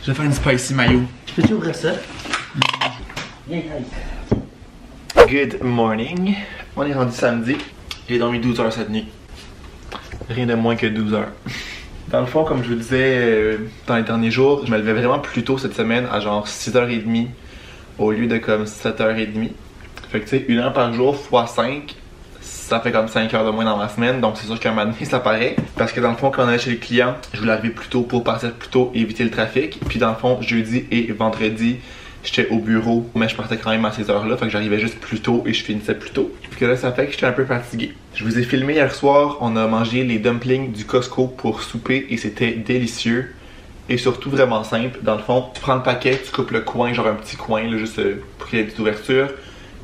Je vais faire une spicy mayo. Je peux-tu ouvrir ça? Good morning. On est rendu samedi. J'ai dormi 12 heures cette nuit. Rien de moins que 12 heures. Dans le fond, comme je vous disais dans les derniers jours, je me levais vraiment plus tôt cette semaine à genre 6h30 au lieu de comme 7h30. Fait que tu sais, 1 heure par jour x 5, ça fait comme 5 heures de moins dans ma semaine. Donc c'est sûr qu'à un moment donné, ça paraît. Parce que dans le fond, quand on allait chez les clients, je voulais arriver plus tôt pour partir plus tôt et éviter le trafic. Puis dans le fond, jeudi et vendredi, j'étais au bureau, mais je partais quand même à ces heures-là, fait que j'arrivais juste plus tôt et je finissais plus tôt. Puis que là, ça fait que j'étais un peu fatigué. Je vous ai filmé hier soir, on a mangé les dumplings du Costco pour souper et c'était délicieux. Et surtout vraiment simple. Dans le fond, tu prends le paquet, tu coupes le coin, genre un petit coin, là, juste pour qu'il y ait une petite ouverture.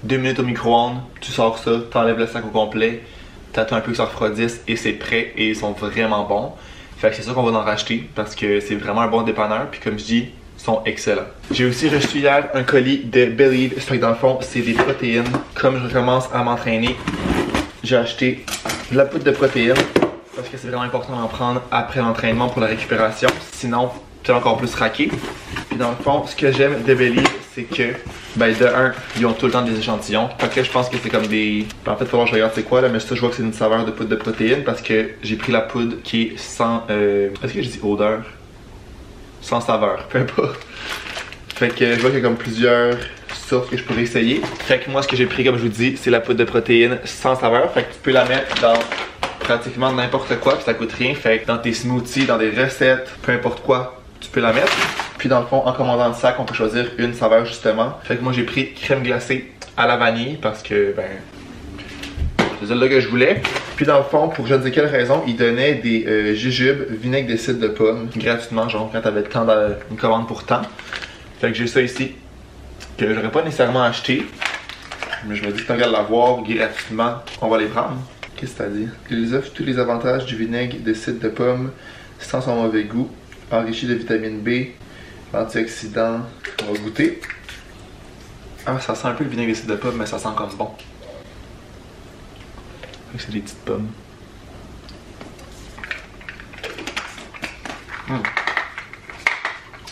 2 minutes au micro-ondes, tu sors ça, t'enlèves le sac au complet, t'attends un peu que ça refroidisse et c'est prêt et ils sont vraiment bons. Fait que c'est sûr qu'on va en racheter parce que c'est vraiment un bon dépanneur. Puis comme je dis, sont excellents. J'ai aussi reçu hier un colis de Believe. Fait que dans le fond, c'est des protéines. Comme je recommence à m'entraîner, j'ai acheté de la poudre de protéines parce que c'est vraiment important d'en prendre après l'entraînement pour la récupération. Sinon, tu es encore plus raqué. Puis dans le fond, ce que j'aime de Believe, c'est que, ben de un, ils ont tout le temps des échantillons. Fait que je pense que c'est comme des... En fait, il faut voir, je regarde c'est quoi là, mais ça, je vois que c'est une saveur de poudre de protéines parce que j'ai pris la poudre qui est sans... Est-ce que je dis odeur? Sans saveur, peu importe. Fait que je vois qu'il y a comme plusieurs sortes que je pourrais essayer. Fait que moi, ce que j'ai pris, comme je vous dis, c'est la poudre de protéines sans saveur. Fait que tu peux la mettre dans pratiquement n'importe quoi, puis ça coûte rien. Fait que dans tes smoothies, dans des recettes, peu importe quoi, tu peux la mettre. Puis dans le fond, en commandant le sac, on peut choisir une saveur justement. Fait que moi, j'ai pris crème glacée à la vanille parce que, ben, c'est celle-là que je voulais. Puis dans le fond, pour je ne sais quelle raison, ils donnaient des jujubes vinaigre de cidre de pomme gratuitement, genre quand t'avais le temps d'une commande pour temps. Fait que j'ai ça ici, que j'aurais pas nécessairement acheté. Mais je me dis que tant qu'à l'avoir gratuitement, on va les prendre. Qu'est-ce que ça dit? Ils offrent tous les avantages du vinaigre de cidre de pomme sans son mauvais goût, enrichi de vitamine B, antioxydants. On va goûter. Ah, ça sent un peu le vinaigre de cidre de pomme, mais ça sent comme bon. C'est des petites pommes.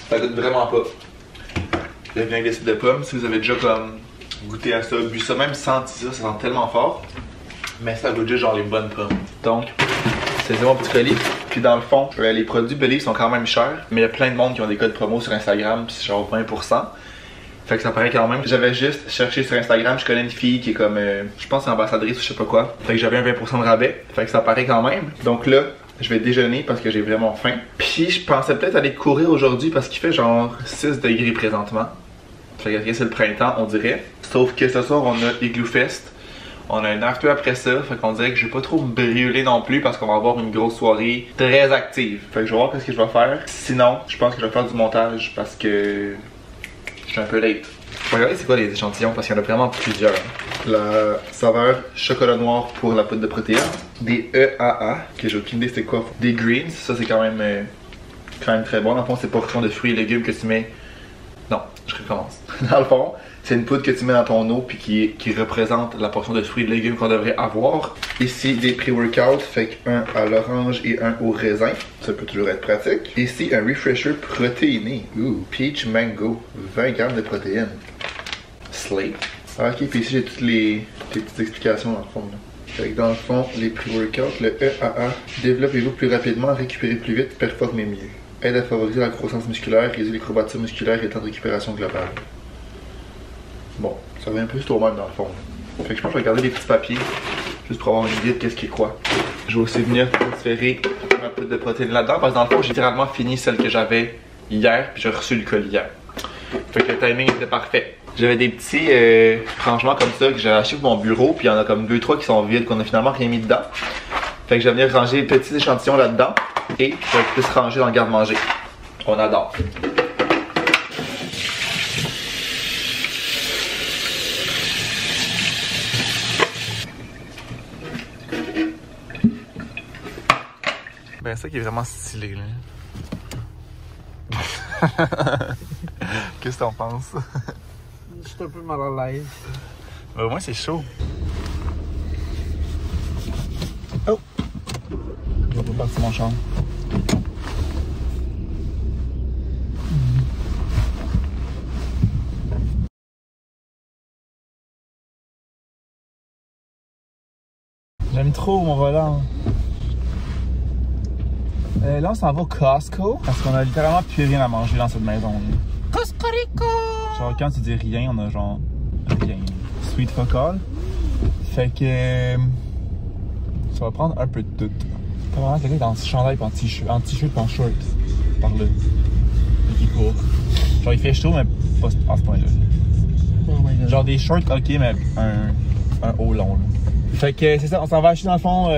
Ça goûte vraiment pas le vinaigre de cidre de pomme. Si vous avez déjà comme goûté à ça, bu ça, même senti ça, ça sent tellement fort. Mais ça goûte juste genre les bonnes pommes. Donc, c'est mon petit colis. Puis dans le fond, les produits Believe sont quand même chers. Mais il y a plein de monde qui ont des codes promo sur Instagram, puis c'est genre 20%. Fait que ça paraît quand même. J'avais juste cherché sur Instagram, je connais une fille qui est comme, je pense ambassadrice ou je sais pas quoi. Fait que j'avais un 20% de rabais. Fait que ça paraît quand même. Donc là, je vais déjeuner parce que j'ai vraiment faim. Puis je pensais peut-être aller courir aujourd'hui parce qu'il fait genre 6 degrés présentement. Fait que c'est le printemps, on dirait. Sauf que ce soir, on a Igloo Fest. On a un after après ça. Fait qu'on dirait que je vais pas trop me brûler non plus parce qu'on va avoir une grosse soirée très active. Fait que je vais voir ce que je vais faire. Sinon, je pense que je vais faire du montage parce que je suis un peu late. Je vais regarder c'est quoi les échantillons parce qu'il y en a vraiment plusieurs. La saveur chocolat noir pour la poudre de protéines. Des EAA, que j'ai aucune idée c'est quoi. Des greens, ça c'est quand même très bon. Dans le fond, c'est portion de fruits et légumes que tu mets. Non, je recommence. Dans le fond, c'est une poudre que tu mets dans ton eau puis qui représente la portion de fruits et légumes qu'on devrait avoir. Ici, des pré-workouts, fait qu'un à l'orange et un au raisin. Ça peut toujours être pratique. Ici, un refresher protéiné. Ooh, peach mango, 20 grammes de protéines. Slate. Ah, ok, puis ici, j'ai toutes les petites explications dans le fond. Là. Fait que dans le fond, les pré-workouts, le EAA, développez-vous plus rapidement, récupérez plus vite, performez mieux. Aide à favoriser la croissance musculaire, réduit les courbatures musculaires et le temps de récupération globale. Bon, ça revient un peu sur au même dans le fond. Fait que je pense que je vais garder les petits papiers, juste pour avoir une idée de qu'est-ce qui est quoi. Je vais aussi venir transférer ma poudre de protéines là-dedans, parce que dans le fond, j'ai littéralement fini celle que j'avais hier, puis j'ai reçu le colis hier. Fait que le timing était parfait. J'avais des petits rangements comme ça que j'ai acheté pour mon bureau, puis il y en a comme 2-3 qui sont vides, qu'on a finalement rien mis dedans. Fait que je vais venir ranger les petits échantillons là-dedans, et je vais plus ranger dans le garde-manger. On adore. Ben ça qui est vraiment stylé là. Qu'est-ce que t'en penses? Je suis un peu mal à l'aise. Ben, au moins c'est chaud. Oh! Je vais pas partir mon chambre. J'aime trop mon volant. Là, on s'en va au Costco parce qu'on a littéralement plus rien à manger dans cette maison. Costco! Genre, quand tu dis rien, on a genre rien. Sweet fuck all. Fait que. Ça va prendre un peu de tout. Pas vraiment quelqu'un dans chandail et en t-shirt et en short. Par là. Il court. Genre, il fait chaud, mais pas à ce point-là. Oh my god. Genre des shorts, ok, mais un haut long. Là. Fait que c'est ça, on s'en va acheter dans le fond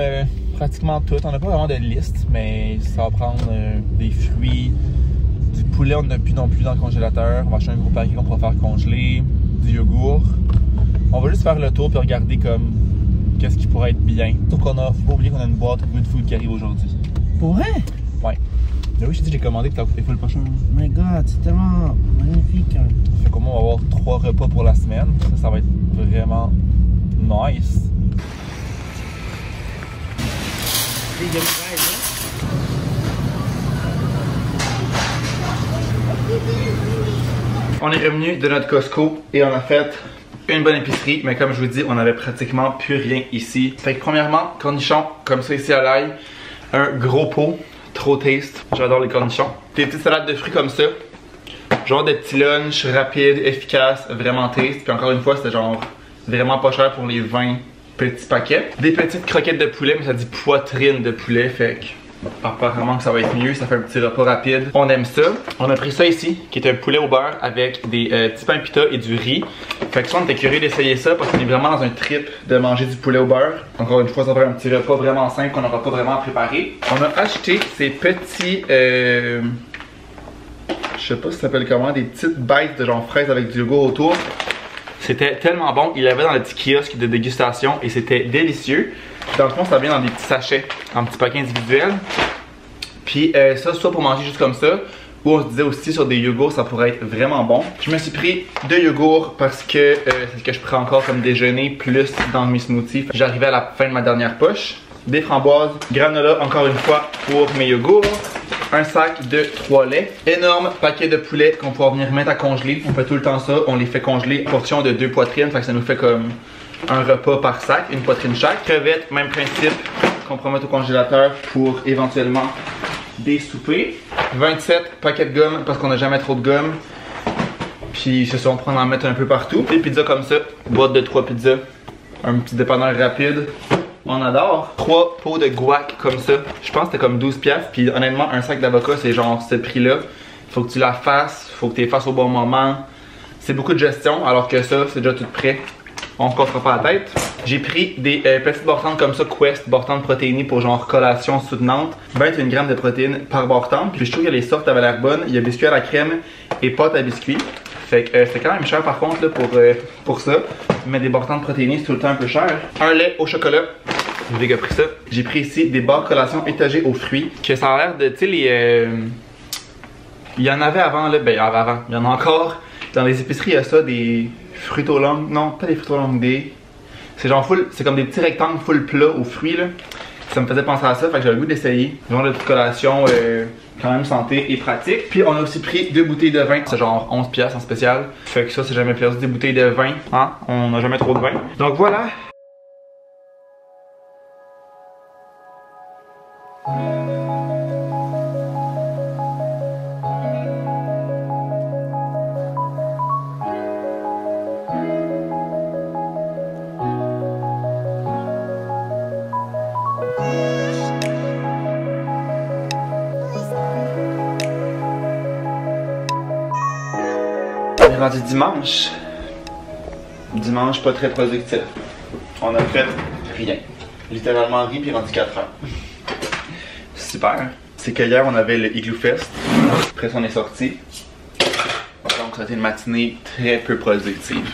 pratiquement tout. On n'a pas vraiment de liste, mais ça va prendre des fruits, du poulet, on n'a plus non plus dans le congélateur. On va acheter un gros paquet qu'on pourra faire congeler, du yogourt. On va juste faire le tour puis regarder comme qu'est-ce qui pourrait être bien. Sauf qu'on a, faut pas oublier qu'on a une boîte Good Food qui arrive aujourd'hui. Pour vrai? Ouais. Là oui, je t'ai dit, j'ai commandé que t'as coupé full pas cher. Oh my god, c'est tellement magnifique. Hein. Fait qu'au moins, on va avoir 3 repas pour la semaine. Ça va être vraiment nice. On est revenu de notre Costco et on a fait une bonne épicerie, mais comme je vous dis, on avait pratiquement plus rien ici. Fait que premièrement, cornichons comme ça ici à l'ail, un gros pot, trop taste, j'adore les cornichons. Des petites salades de fruits comme ça, genre des petits lunchs rapides, efficaces, vraiment taste. Puis encore une fois, c'était genre vraiment pas cher pour les 20 petits paquets. Des petites croquettes de poulet, mais ça dit poitrine de poulet, fait que apparemment que ça va être mieux, ça fait un petit repas rapide. On aime ça. On a pris ça ici, qui est un poulet au beurre avec des petits pains pita et du riz. Fait que ça, on était curieux d'essayer ça parce qu'on est vraiment dans un trip de manger du poulet au beurre. Encore une fois, ça va faire un petit repas vraiment simple qu'on n'aura pas vraiment à préparer. On a acheté ces petits, je sais pas si ça s'appelle comment, des petites bêtes de genre fraises avec du yogourt autour. C'était tellement bon, il l'avait dans le petit kiosque de dégustation et c'était délicieux. Dans le fond, ça vient dans des petits sachets, en petits paquets individuels. Puis ça, soit pour manger juste comme ça, ou on se disait aussi sur des yogourts, ça pourrait être vraiment bon. Je me suis pris 2 yogourts parce que c'est ce que je prends encore comme déjeuner, plus dans mes smoothies. J'arrivais à la fin de ma dernière poche. Des framboises, granola encore une fois pour mes yogourts. Un sac de 3 laits. Énorme paquet de poulet qu'on pourra venir mettre à congeler. On fait tout le temps ça, on les fait congeler. Portion de 2 poitrines, fait que ça nous fait comme un repas par sac, une poitrine chaque. Crevettes, même principe, qu'on pourra mettre au congélateur pour éventuellement des soupers. 27 paquets de gomme parce qu'on n'a jamais trop de gomme. Puis c'est ça, on prend en mettre un peu partout. Des pizzas comme ça, boîte de 3 pizzas. Un petit dépanneur rapide. On adore. 3 pots de guac comme ça. Je pense que c'était comme 12$. Puis honnêtement, un sac d'avocat, c'est genre ce prix-là. Faut que tu la fasses, faut que tu les fasses au bon moment. C'est beaucoup de gestion, alors que ça, c'est déjà tout prêt. On se cassera pas la tête. J'ai pris des petites barres comme ça, Quest, barres protéinées pour genre collation soutenante. 21 grammes de protéines par barre. Puis je trouve que les sortes avaient l'air bonnes. Il y a biscuit à la crème et pâte à biscuit. Fait que c'est quand même cher par contre là, pour ça. Mais des barres protéinées, c'est tout le temps un peu cher. Un lait au chocolat. J'ai déjà pris ça. J'ai pris ici des barres collation étagées aux fruits. Que ça a l'air de, tu sais, les. Il y en avait avant là, ben avant. Il y en a encore. Dans les épiceries, il y a ça, des fruits aux longues. Non, pas des fruits aux longues, des. C'est genre full. C'est comme des petits rectangles full plats aux fruits là. Ça me faisait penser à ça, fait que j'avais le goût d'essayer. Genre de petite collation quand même santé et pratique. Puis on a aussi pris 2 bouteilles de vin. C'est genre 11$ en spécial. Fait que ça, c'est jamais perdu des bouteilles de vin. Hein? On n'a jamais trop de vin. Donc voilà. On est rendu dimanche. Dimanche pas très productif. On a fait rien. Littéralement rien puis rendu 4 heures. Super. C'est que hier on avait le Igloo Fest. Après ça on est sorti. Donc ça a été une matinée très peu productive.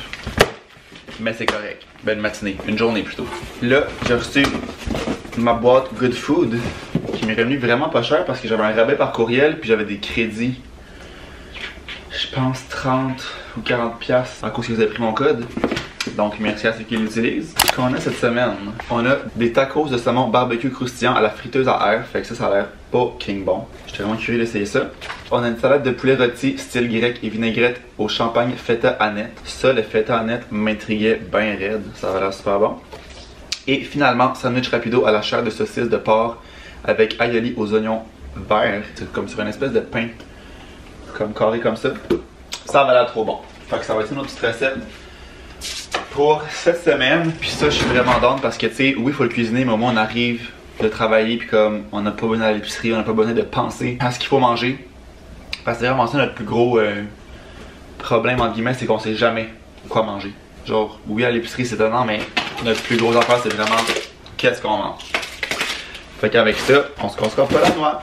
Mais c'est correct. Ben une matinée, une journée plutôt. Là j'ai reçu ma boîte Good Food qui m'est revenue vraiment pas cher parce que j'avais un rabais par courriel puis j'avais des crédits. Je pense 30 ou 40$ à cause que vous avez pris mon code. Donc merci à ceux qui l'utilisent. Ce qu'on a cette semaine, on a des tacos de saumon barbecue croustillant à la friteuse à air. Fait que ça a l'air pas king bon. J'étais vraiment curieux d'essayer ça. On a une salade de poulet rôti style grec et vinaigrette au champagne feta aneth. Ça, le feta aneth m'intriguait bien raide. Ça va l'air super bon. Et finalement, sandwich rapido à la chair de saucisse de porc avec aioli aux oignons verts. C'est comme sur une espèce de pain, comme carré comme ça. Ça va l'air trop bon. Fait que ça va être une autre petite recette pour cette semaine. Puis ça, je suis vraiment down parce que, tu sais, oui, il faut le cuisiner, mais au moins on arrive de travailler. Puis comme on n'a pas besoin d'aller à l'épicerie, on n'a pas besoin de penser à ce qu'il faut manger. Parce que c'est vraiment ça notre plus gros problème, entre guillemets, c'est qu'on sait jamais quoi manger. Genre, oui, à l'épicerie, c'est étonnant, mais notre plus gros affaire, c'est vraiment qu'est-ce qu'on mange. Fait qu'avec ça, on se cassera pas la noix.